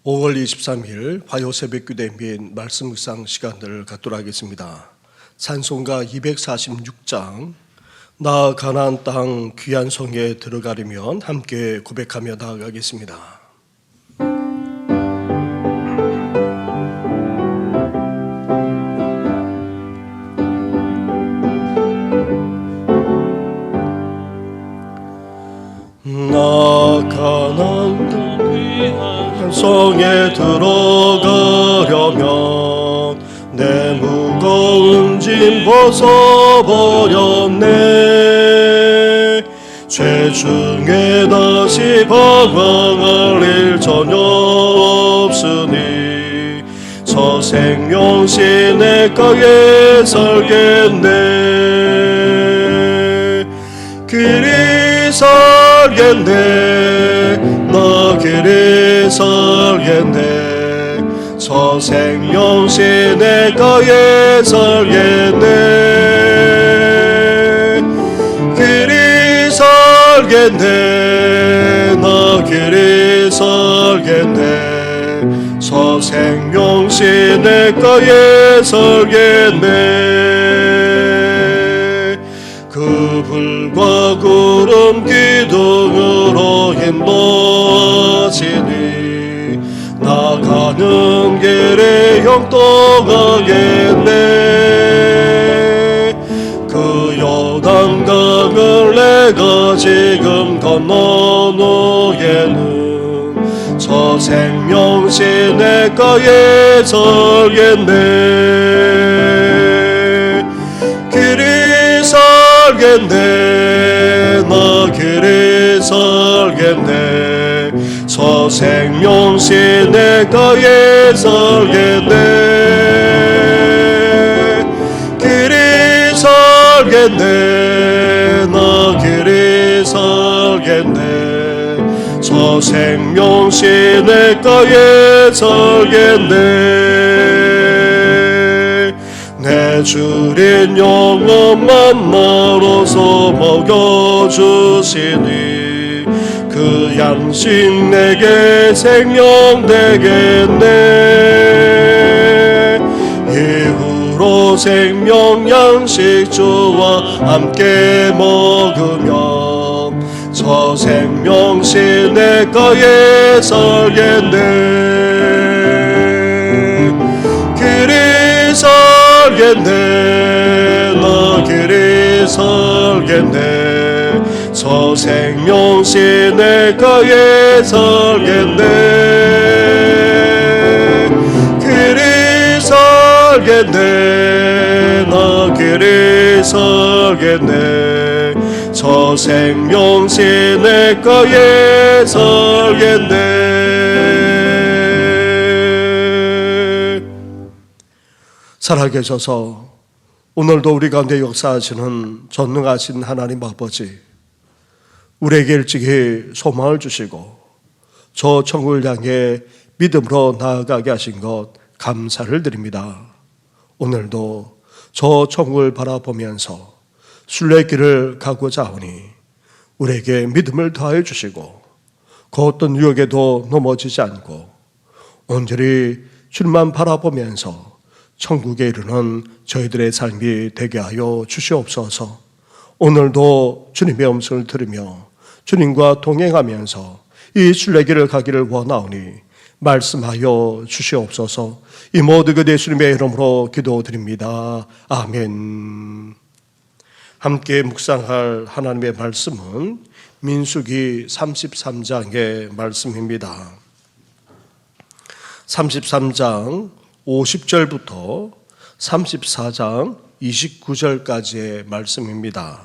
5월 23일 화요 새벽기도 및 말씀 묵상 시간들을 갖도록 하겠습니다. 찬송가 246장 나 가나안 땅 귀한 성에 들어가려면 함께 고백하며 나아가겠습니다. 나 가나안 땅 귀한 성에 들어가려면 내 무거운 짐 벗어버렸네. 죄 중에 다시 방황할 일 전혀 없으니 저 생명 시냇가에 살겠네. 길이 살겠네. 나 길이 살겠네. 저 생명 시냇가에 살겠네. 길이 살겠네. 나 길이 살겠네. 저 생명 시냇가에 살겠네. 그 불과 구름 기둥으로 인도하시니 나가는 길에 형통하겠네. 그 요단강을 내가 지금 건넌 후에는 저 생명 시냇가에 살겠네. 길이 살겠네. 나 길이 살겠네. 저 생명 시냇가에 살겠네. 길이 살겠네. 나 길이 살겠네. 저 생명 시냇가에 살겠네. 내 주린 영원만 나로서 먹여주시니 그 양식 내게 생명 되겠네. 이후로 생명 양식 주와 함께 먹으면 저 생명 시냇가에 살겠네. 길이 살겠네. 나 길이 살겠네. 저 생명 시냇가에 살겠네. 길이 살겠네. 나 길이 살겠네. 저 생명 시냇가에 살겠네. 살아계셔서 오늘도 우리 가운데 역사하시는 전능하신 하나님 아버지, 우리에게 일찍이 소망을 주시고 저 천국을 향해 믿음으로 나아가게 하신 것 감사를 드립니다. 오늘도 저 천국을 바라보면서 순례의 길을 가고자 하오니 우리에게 믿음을 더하여 주시고 그 어떤 유혹에도 넘어지지 않고 온전히 주님만 바라보면서 천국에 이르는 저희들의 삶이 되게 하여 주시옵소서. 오늘도 주님의 음성을 들으며 주님과 동행하면서 이 순례길을 가기를 원하오니 말씀하여 주시옵소서. 이 모든 것 예수님의 이름으로 기도드립니다. 아멘. 함께 묵상할 하나님의 말씀은 민수기 33장의 말씀입니다. 33장 50절부터 34장 29절까지의 말씀입니다.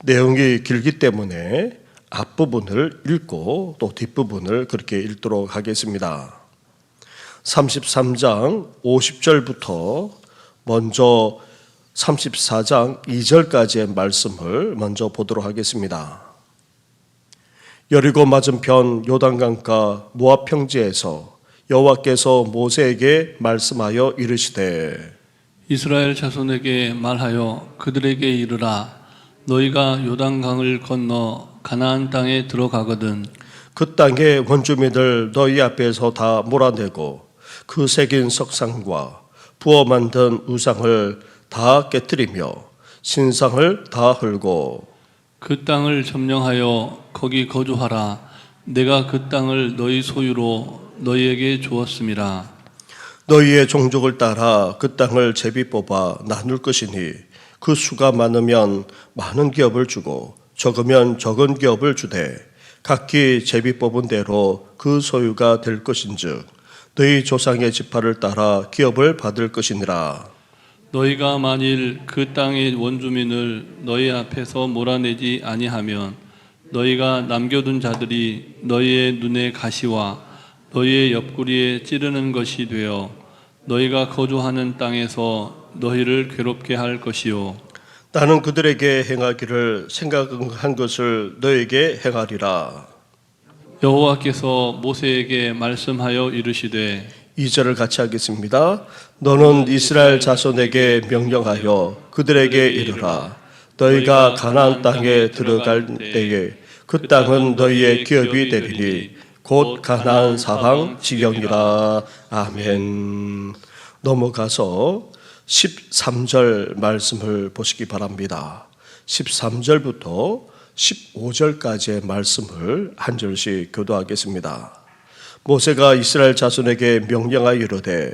내용이 길기 때문에 앞부분을 읽고 또 뒷부분을 그렇게 읽도록 하겠습니다. 33장 50절부터 먼저 34장 2절까지의 말씀을 먼저 보도록 하겠습니다. 여리고 맞은편 요단강가 모압 평지에서 여호와께서 모세에게 말씀하여 이르시되 이스라엘 자손에게 말하여 그들에게 이르라. 너희가 요단강을 건너 가나안 땅에 들어가거든 그 땅의 원주민을 너희 앞에서 다 몰아내고 그 새긴 석상과 부어 만든 우상을 다 깨뜨리며 신상을 다 헐고 그 땅을 점령하여 거기 거주하라. 내가 그 땅을 너희 소유로 너희에게 주었음이라. 너희의 종족을 따라 그 땅을 제비 뽑아 나눌 것이니 그 수가 많으면 많은 기업을 주고 적으면 적은 기업을 주되 각기 제비 뽑은 대로 그 소유가 될 것인즉 너희 조상의 지파를 따라 기업을 받을 것이니라. 너희가 만일 그 땅의 원주민을 너희 앞에서 몰아내지 아니하면 너희가 남겨둔 자들이 너희의 눈의 가시와 너희의 옆구리에 찌르는 것이 되어 너희가 거주하는 땅에서 너희를 괴롭게 할 것이요. 나는 그들에게 행하기를 생각한 것을 너에게 행하리라. 여호와께서 모세에게 말씀하여 이르시되 2절을 같이 하겠습니다. 너는 이스라엘 자손에게 명령하여 그들에게 이르라. 너희가 가나안 땅에 들어갈 때에 그 땅은 너희의 기업이 되리니 곧 가나안 사방 지경이라. 아멘. 넘어가서 13절 말씀을 보시기 바랍니다. 13절부터 15절까지의 말씀을 한 절씩 교도하겠습니다. 모세가 이스라엘 자손에게 명령하여 이르되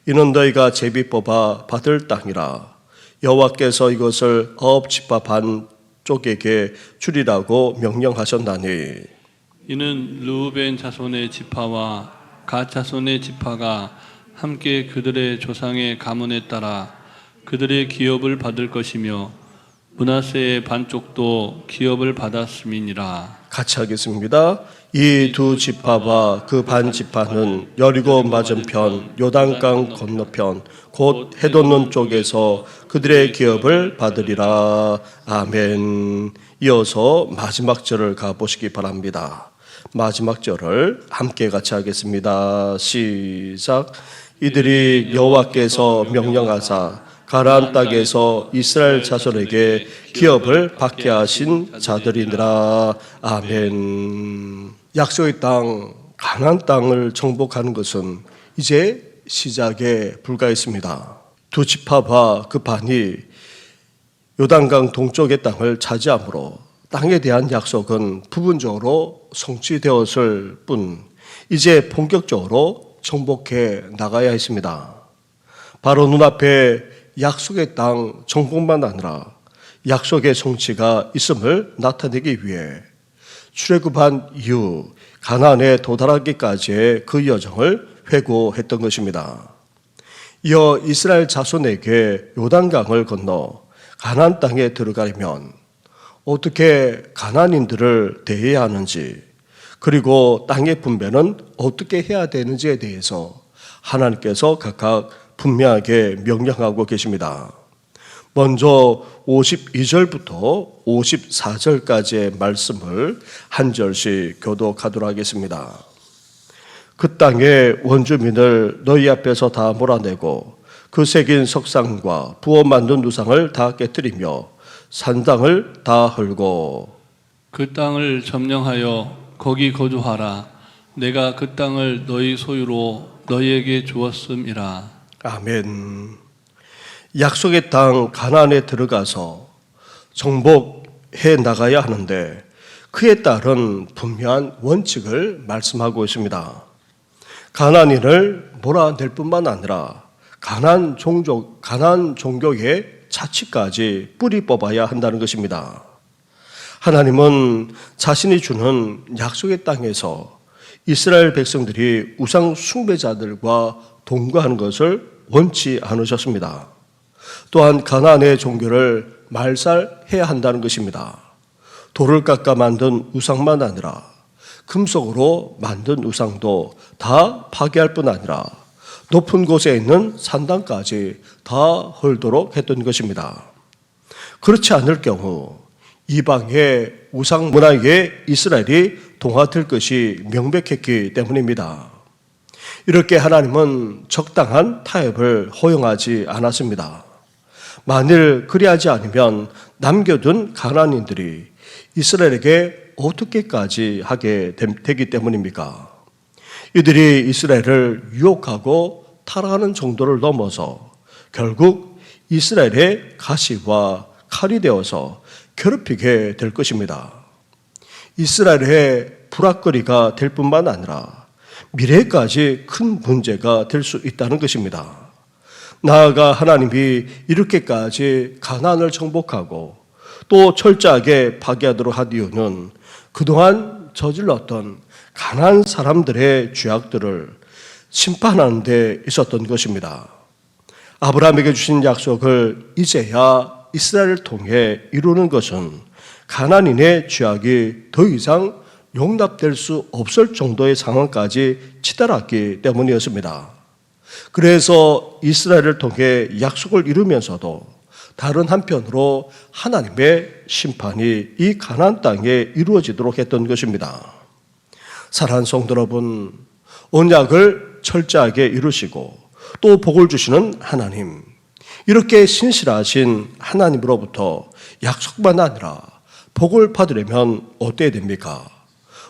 이는 너희가 제비 뽑아 받을 땅이라. 여호와께서 이것을 아홉 지파 반 쪽에게 주리라고 명령하셨나니 이는 르우벤 자손의 지파와 갓 자손의 지파가 함께 그들의 조상의 가문에 따라 그들의 기업을 받을 것이며 므낫세의 반쪽도 기업을 받았음이니라. 같이 하겠습니다. 이 두 지파와 그 반 지파는 여리고 맞은편 요단강 건너편 곧 해돋는 쪽에서 그들의 기업을 받으리라. 아멘. 이어서 마지막 절을 가보시기 바랍니다. 마지막 절을 함께 같이 하겠습니다. 시작. 이들이 여호와께서 명령하사 가나안 땅에서 이스라엘 자손에게 기업을 받게 하신 자들이니라. 아멘. 약속의 땅 가나안 땅을 정복하는 것은 이제 시작에 불과했습니다. 두 지파와 그 반이 요단강 동쪽의 땅을 차지함으로 땅에 대한 약속은 부분적으로 성취되었을 뿐 이제 본격적으로 정복해 나가야 했습니다. 바로 눈앞에 약속의 땅 정복만 아니라 약속의 성취가 있음을 나타내기 위해 출애굽한 이후 가나안에 도달하기까지의 그 여정을 회고했던 것입니다. 이어 이스라엘 자손에게 요단강을 건너 가나안 땅에 들어가려면 어떻게 가나안인들을 대해야 하는지 그리고 땅의 분배는 어떻게 해야 되는지에 대해서 하나님께서 각각 분명하게 명령하고 계십니다. 먼저 52절부터 54절까지의 말씀을 한 절씩 교독하도록 하겠습니다. 그 땅의 원주민을 너희 앞에서 다 몰아내고 그 새긴 석상과 부어 만든 우상을 다 깨뜨리며 산당을 다 헐고 그 땅을 점령하여 거기 거주하라. 내가 그 땅을 너희 소유로 너희에게 주었음이라. 아멘. 약속의 땅 가나안에 들어가서 정복해 나가야 하는데 그에 따른 분명한 원칙을 말씀하고 있습니다. 가나안인을 몰아낼 뿐만 아니라 가나안 종교의 자치까지 뿌리 뽑아야 한다는 것입니다. 하나님은 자신이 주는 약속의 땅에서 이스라엘 백성들이 우상 숭배자들과 동거하는 것을 원치 않으셨습니다. 또한 가나안의 종교를 말살해야 한다는 것입니다. 돌을 깎아 만든 우상만 아니라 금속으로 만든 우상도 다 파괴할 뿐 아니라 높은 곳에 있는 산당까지 다 헐도록 했던 것입니다. 그렇지 않을 경우 이방의 우상 문화에 이스라엘이 동화될 것이 명백했기 때문입니다. 이렇게 하나님은 적당한 타협을 허용하지 않았습니다. 만일 그리하지 않으면 남겨둔 가나안인들이 이스라엘에게 어떻게까지 하게 되기 때문입니까? 이들이 이스라엘을 유혹하고 타락하는 정도를 넘어서 결국 이스라엘의 가시와 칼이 되어서 괴롭히게 될 것입니다. 이스라엘의 불악거리가 될 뿐만 아니라 미래까지 큰 문제가 될 수 있다는 것입니다. 나아가 하나님이 이렇게까지 가나안을 정복하고 또 철저하게 파괴하도록 한 이유는 그동안 저질렀던 가나안 사람들의 죄악들을 심판하는 데 있었던 것입니다. 아브라함에게 주신 약속을 이제야 이스라엘을 통해 이루는 것은 가나안인의 죄악이 더 이상 용납될 수 없을 정도의 상황까지 치달았기 때문이었습니다. 그래서 이스라엘을 통해 약속을 이루면서도 다른 한편으로 하나님의 심판이 이 가나안 땅에 이루어지도록 했던 것입니다. 사랑하는 성도 여러분, 언약을 철저하게 이루시고 또 복을 주시는 하나님, 이렇게 신실하신 하나님으로부터 약속만 아니라 복을 받으려면 어때야 됩니까?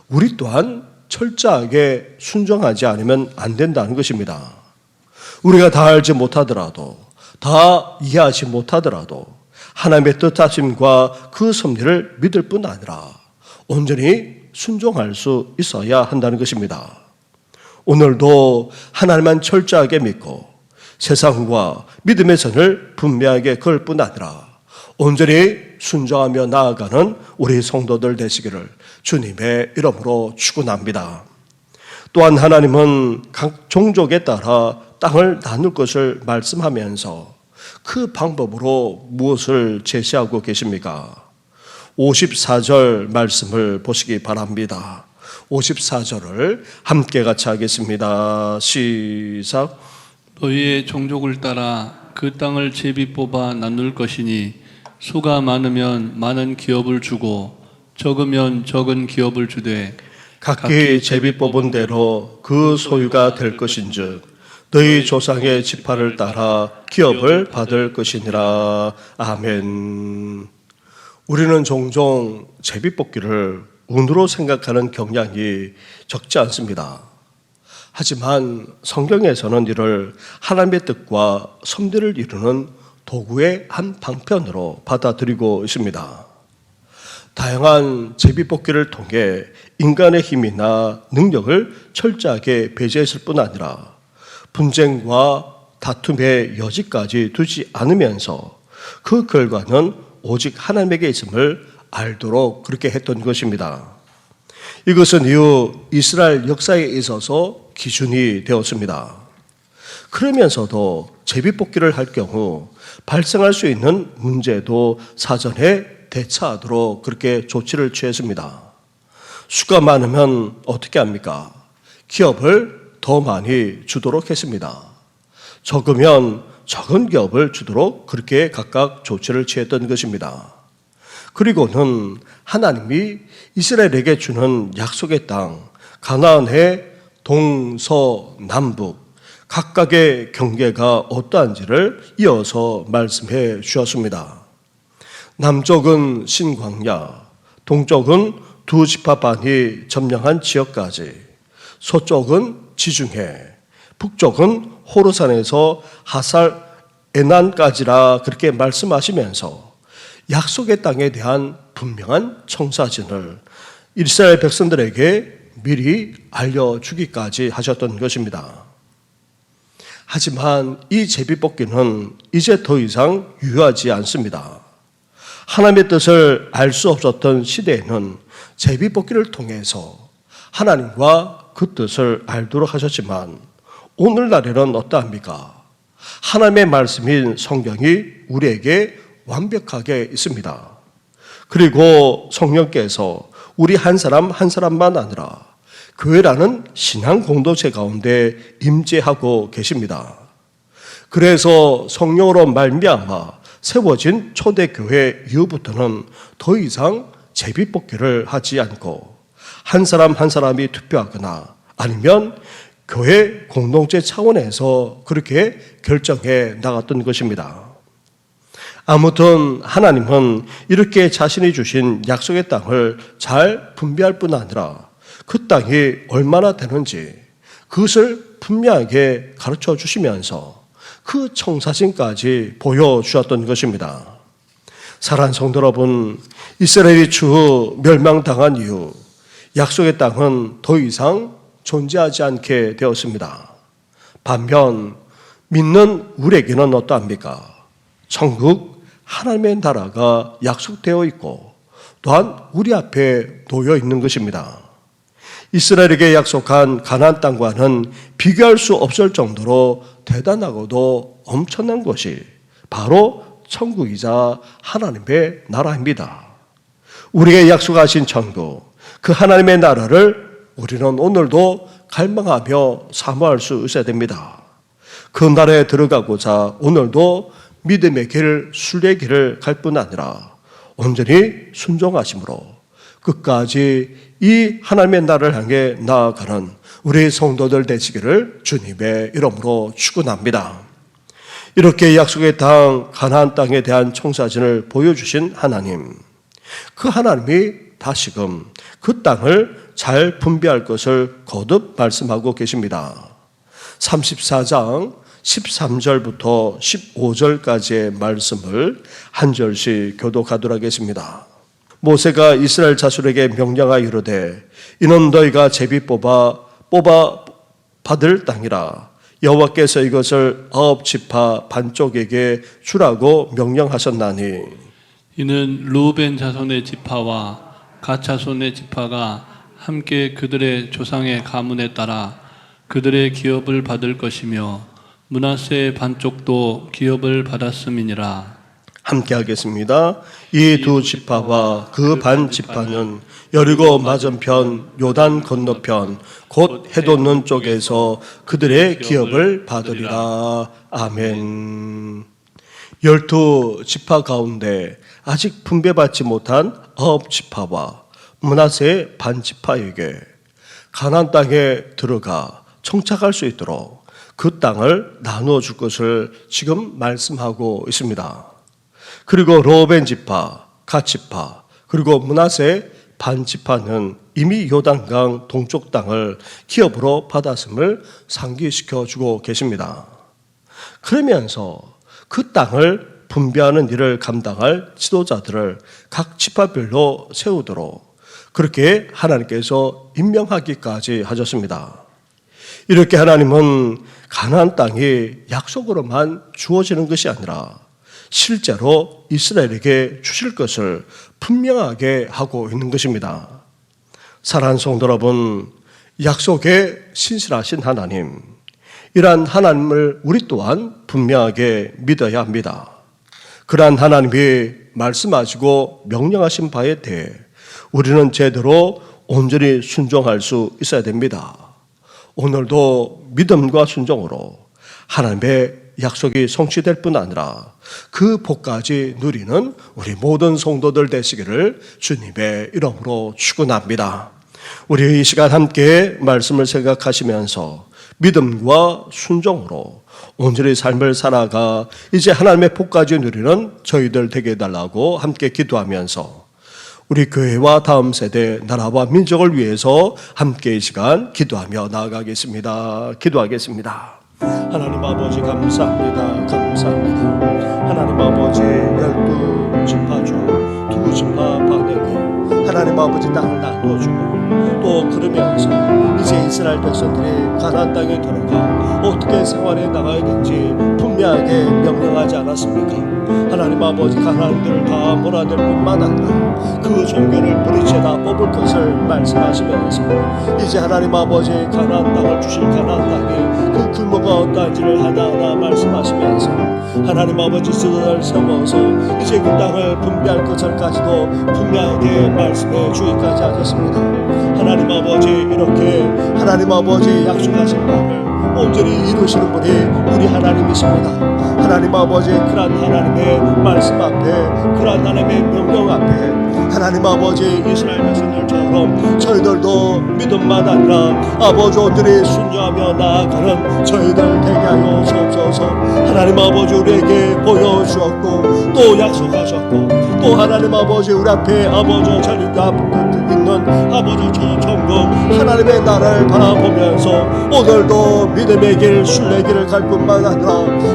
우리 또한 철저하게 순종하지 않으면 안 된다는 것입니다. 우리가 다 알지 못하더라도, 다 이해하지 못하더라도 하나님의 뜻하심과 그 섭리를 믿을 뿐 아니라 온전히 순종할 수 있어야 한다는 것입니다. 오늘도 하나님만 철저하게 믿고 세상과 믿음의 선을 분명하게 그을 뿐 아니라 온전히 순종하며 나아가는 우리 성도들 되시기를 주님의 이름으로 축원합니다. 또한 하나님은 각 종족에 따라 땅을 나눌 것을 말씀하면서 그 방법으로 무엇을 제시하고 계십니까? 54절 말씀을 보시기 바랍니다. 54절을 함께 같이 하겠습니다. 시작. 너희의 종족을 따라 그 땅을 제비 뽑아 나눌 것이니 수가 많으면 많은 기업을 주고 적으면 적은 기업을 주되 각기 제비 뽑은 대로 그 소유가 될 것인즉 너희 조상의 지파를 따라 기업을 받을 것이니라. 아멘. 우리는 종종 제비 뽑기를 운으로 생각하는 경향이 적지 않습니다. 하지만 성경에서는 이를 하나님의 뜻과 섭리를 이루는 도구의 한 방편으로 받아들이고 있습니다. 다양한 제비뽑기를 통해 인간의 힘이나 능력을 철저하게 배제했을 뿐 아니라 분쟁과 다툼의 여지까지 두지 않으면서 그 결과는 오직 하나님에게 있음을 알도록 그렇게 했던 것입니다. 이것은 이후 이스라엘 역사에 있어서 기준이 되었습니다. 그러면서도 제비뽑기를 할 경우 발생할 수 있는 문제도 사전에 대처하도록 그렇게 조치를 취했습니다. 수가 많으면 어떻게 합니까? 기업을 더 많이 주도록 했습니다. 적으면 적은 기업을 주도록 그렇게 각각 조치를 취했던 것입니다. 그리고는 하나님이 이스라엘에게 주는 약속의 땅 가나안의 동서남북 각각의 경계가 어떠한지를 이어서 말씀해 주셨습니다. 남쪽은 신광야, 동쪽은 두 지파 반이 점령한 지역까지, 서쪽은 지중해, 북쪽은 호르산에서 하살 에난까지라 그렇게 말씀하시면서 약속의 땅에 대한 분명한 청사진을 이스라엘 백성들에게 미리 알려주기까지 하셨던 것입니다. 하지만 이 제비뽑기는 이제 더 이상 유효하지 않습니다. 하나님의 뜻을 알 수 없었던 시대에는 제비뽑기를 통해서 하나님과 그 뜻을 알도록 하셨지만 오늘날에는 어떠합니까? 하나님의 말씀인 성경이 우리에게 완벽하게 있습니다. 그리고 성령께서 우리 한 사람 한 사람만 아니라 교회라는 신앙 공동체 가운데 임재하고 계십니다. 그래서 성령으로 말미암아 세워진 초대교회 이후부터는 더 이상 제비뽑기를 하지 않고 한 사람 한 사람이 투표하거나 아니면 교회 공동체 차원에서 그렇게 결정해 나갔던 것입니다. 아무튼 하나님은 이렇게 자신이 주신 약속의 땅을 잘 분배할 뿐 아니라 그 땅이 얼마나 되는지 그것을 분명하게 가르쳐 주시면서 그 청사진까지 보여주었던 것입니다. 사랑하는 성도 여러분, 이스라엘이 추후 멸망당한 이후 약속의 땅은 더 이상 존재하지 않게 되었습니다. 반면 믿는 우리에게는 어떠합니까? 천국 하나님의 나라가 약속되어 있고 또한 우리 앞에 놓여 있는 것입니다. 이스라엘에게 약속한 가나안 땅과는 비교할 수 없을 정도로 대단하고도 엄청난 것이 바로 천국이자 하나님의 나라입니다. 우리에게 약속하신 천국, 그 하나님의 나라를 우리는 오늘도 갈망하며 사모할 수 있어야 됩니다. 그 나라에 들어가고자 오늘도 믿음의 길, 순례의 길을 갈 뿐 아니라 온전히 순종하심으로 끝까지 이 하나님의 나라를 향해 나아가는 우리 성도들 되시기를 주님의 이름으로 축원합니다. 이렇게 약속의 땅 가나안 땅에 대한 청사진을 보여주신 하나님, 그 하나님이 다시금 그 땅을 잘 분배할 것을 거듭 말씀하고 계십니다. 34장 13절부터 15절까지의 말씀을 한 절씩 교독하도록 하겠습니다. 모세가 이스라엘 자손에게 명령하여 이르되 이는 너희가 제비 뽑아 받을 땅이라 여호와께서 이것을 9지파 반쪽에게 주라고 명령하셨나니 이는 르우벤 자손의 지파와 갓 자손의 지파가 함께 그들의 조상의 가문에 따라 그들의 기업을 받을 것이며 므낫세 반쪽도 기업을 받았음이니라. 함께 하겠습니다. 이 두 지파와 그 반 지파는 여리고 맞은편 요단 건너편 곧 해돋는 쪽에서 그들의 기업을 받으리라. 아멘. 12지파 가운데 아직 분배받지 못한 9지파와 므낫세 반 지파에게 가나안 땅에 들어가 정착할 수 있도록 그 땅을 나누어 줄 것을 지금 말씀하고 있습니다. 그리고 르우벤 지파, 갓 지파, 그리고 므낫세 반 지파는 이미 요단강 동쪽 땅을 기업으로 받았음을 상기시켜 주고 계십니다. 그러면서 그 땅을 분배하는 일을 감당할 지도자들을 각 지파별로 세우도록 그렇게 하나님께서 임명하기까지 하셨습니다. 이렇게 하나님은 가나안 땅이 약속으로만 주어지는 것이 아니라 실제로 이스라엘에게 주실 것을 분명하게 하고 있는 것입니다. 사랑하는 성도 여러분, 약속에 신실하신 하나님, 이러한 하나님을 우리 또한 분명하게 믿어야 합니다. 그러한 하나님이 말씀하시고 명령하신 바에 대해 우리는 제대로 온전히 순종할 수 있어야 됩니다. 오늘도 믿음과 순종으로 하나님의 약속이 성취될 뿐 아니라 그 복까지 누리는 우리 모든 성도들 되시기를 주님의 이름으로 축원합니다. 우리 이 시간 함께 말씀을 생각하시면서 믿음과 순종으로 온전히 삶을 살아가 이제 하나님의 복까지 누리는 저희들 되게 해달라고 함께 기도하면서 우리 교회와 다음 세대 나라와 민족을 위해서 함께 이 시간 기도하며 나아가겠습니다. 기도하겠습니다. 하나님 아버지 감사합니다. 감사합니다. 하나님 아버지 12지파 중 2지파 반에게 하나님 아버지 땅을 나누어주고 또 그러면서 이제 이스라엘 백성들이 가나안 땅에 들어가 어떻게 생활해 나가야 되는지 분명하게 명령하지 않았습니까? 하나님 아버지 가나안들을 다 몰아낼 뿐만 아니라 그 종교를 뿌리채 다 뽑을 것을 말씀하시면서 이제 하나님 아버지 가나안 땅을 주실 가나안 땅이 그 규모가 어떠한지를 하나하나 말씀하시면서 하나님 아버지 지도자를 세워서 이제 그 땅을 분배할 것을까지도 분명하게 말씀해 주기까지 하셨습니다. 하나님 아버지 이렇게 하나님 아버지 약속하신 바를 온전히 이루시는 분이 우리 하나님이십니다. 하나님 아버지 그러한 하나님의 말씀 앞에 그러한 하나님의 명령 앞에 하나님 아버지 이스라엘 백성들처럼 저희들도 믿음만 아니라 아버지 오늘이 순종하며 나아가는 저희들 되게 하여 주옵소서. 하나님 아버지 우리에게 보여주었고 또 약속하셨고 또 하나님 아버지 우리 앞에 아버지 자리가 있는 아버지 저 천국 하나님의 나라를 바라보면서 오늘도 믿음의 길 순례 길을 갈 뿐만 아니라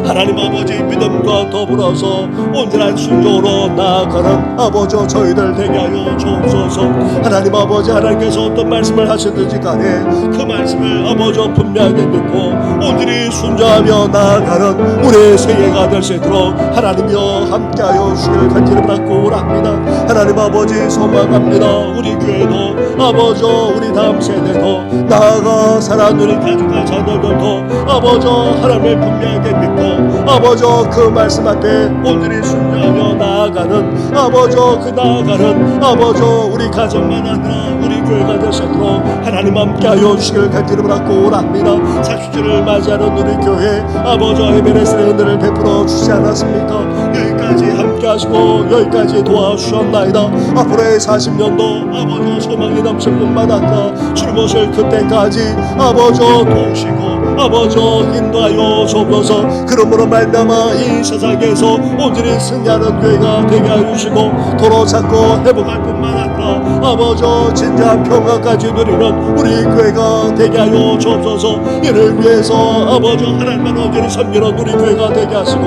하나님 아버지 믿음과 더불어서 온전한 순종으로 나아가는 아버지 저희들 되게 하여 주옵소서. 하나님 아버지 하나님께서 어떤 말씀을 하시든지 간에 그 말씀을 아버지 분명하게 믿고 온전히 순종하며 나아가는 우리의 생애가 될 수 있도록 하나님이여 함께하여 주시기를 간절히 바라고 합니다. 하나님 아버지 소망합니다. 우리 교회도 아버지 우리 다음 세대도 나아가 살아가는 우리 가족과 자녀들도 아버지 하나님을 분명하게 믿고 아버지 그 말씀 앞에 온전히 순종하며 나아가는 아버지 그 나아가는 아버지 우리 가정만 아니라 우리 교회가 될 수 있도록 하나님 함께하여 주시기를 간절히 바라고 합니다. 40주를 맞이하는 우리 교회 아버지 에베레스트의 은혜를 베풀어 주시지 않았습니까? 여기까지 함께하시고 여기까지 도와주셨나이다. 앞으로의 40년도 아버지 소망이 넘칠 뿐만 아니라 주님 오실 그때까지 아버지 도우시고 아버지 인도하여 주옵소서. 그러므로 말미암아 이 세상에서 온전히 승리하는 교회가 되게 하여 주시고 도로 찾고 회복할 뿐만 아니라 아버지 진정한 평화까지 누리는 우리 교회가 되게 하여 주옵소서. 이를 위해서 아버지 하나님만 온전히 섬기는 우리 교회가 되게 하시고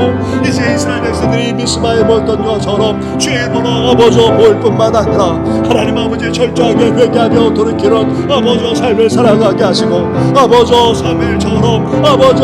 이제 이스라엘 백성들이 미스바에 모였던 것처럼 주의 이름으로 아버지 모일 뿐만 아니라 하나님 아버지 철저하게 회개하며 돌이키는 아버지 삶을 살아가게 하시고 아버지 사무엘처럼 아버지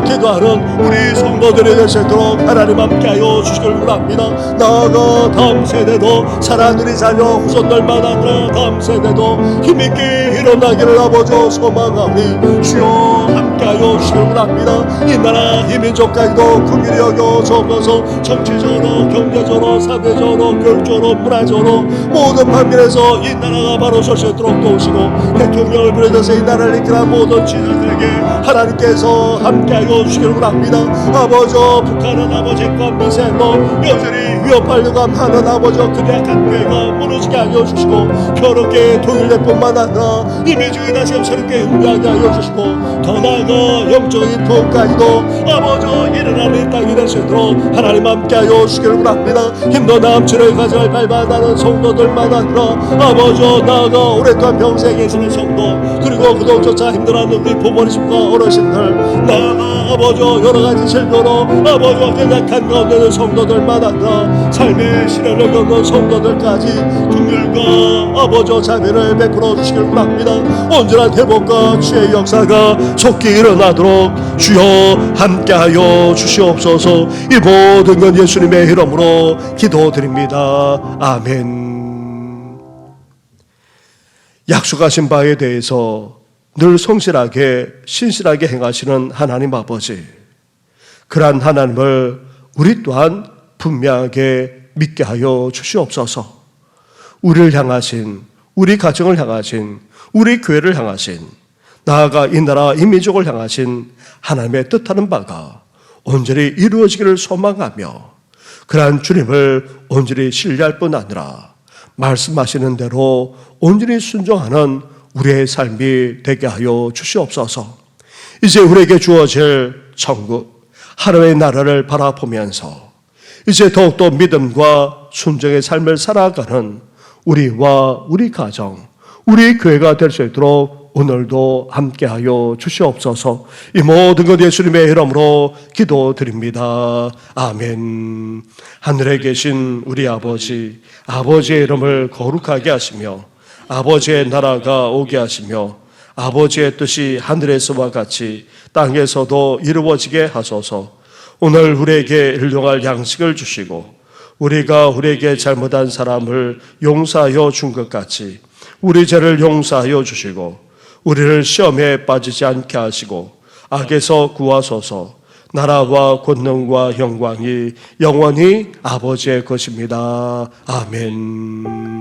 기도하는 우리 성도들이 될 수 있도록 하나님 함께하여 주시길 원합니다. 나아가 다음 세대도 살아가는 우리 자녀 후손들만 아니라 다음 세대도 힘있게 일어나기를 아버지 소망하니 주여 함께하여 주시길 원합니다. 이 나라 이 민족까지도 긍휼히 여겨 주옵소서. 정치적으로 경제적으로 사회적으로 교육적으로 문화적으로 모든 방면에서 이 나라가 바로 설 수 있도록 도우시고 대통령을 비롯해서 이 나라를 이끌어 모든 지도자들에게 하나님께서 함께하여 주시길 원합니다. 아버지 북한은 아버지과 미사일로 여전히 위협하려고 하는 아버지 그 약한 교회가 무너지게 하여 주시고 평화롭게 통일될 뿐만 아니라 이민족이 다시 새롭게 흥미하게 하여 주시고 더 나아가 영적인 통까지도 아버지 일어나는 땅이 될 수 있도록 하나님 함께하여 주시길 원합니다. 힘도 남치를 가져갈 밟아나는 성도들만 아니라 아버지 나아가 오랫동안 평생에 있는 성도 그리고 그동조차 힘들어하는 우리 부모님과 어르신들 나아가 아버지 여러가지 질병으로 아버지 연약한 가운데 있는 성도들만 아니라 삶의 시련을 겪는 성도들까지 긍휼과 아버지 자비를 베풀어 주시길 원합니다. 온전한 회복과 주의 역사가 속히 일어나도록 주여 함께하여 주시옵소서. 이 모든 건 예수님의 이름으로 기도드립니다. 아멘. 약속하신 바에 대해서 늘 성실하게 신실하게 행하시는 하나님 아버지, 그러한 하나님을 우리 또한 분명하게 믿게 하여 주시옵소서. 우리를 향하신, 우리 가정을 향하신, 우리 교회를 향하신, 나아가 이 나라 이 민족을 향하신 하나님의 뜻하는 바가 온전히 이루어지기를 소망하며 그러한 주님을 온전히 신뢰할 뿐 아니라 말씀하시는 대로 온전히 순종하는 우리의 삶이 되게 하여 주시옵소서. 이제 우리에게 주어질 천국 하나님의 나라를 바라보면서 이제 더욱더 믿음과 순종의 삶을 살아가는 우리와 우리 가정, 우리 교회가 될 수 있도록 오늘도 함께하여 주시옵소서. 이 모든 것 예수님의 이름으로 기도드립니다. 아멘. 하늘에 계신 우리 아버지, 아버지의 이름을 거룩하게 하시며 아버지의 나라가 오게 하시며 아버지의 뜻이 하늘에서와 같이 땅에서도 이루어지게 하소서. 오늘 우리에게 일용할 양식을 주시고 우리가 우리에게 잘못한 사람을 용서하여 준 것 같이 우리 죄를 용서하여 주시고 우리를 시험에 빠지지 않게 하시고 악에서 구하소서. 나라와 권능과 영광이 영원히 아버지의 것입니다. 아멘.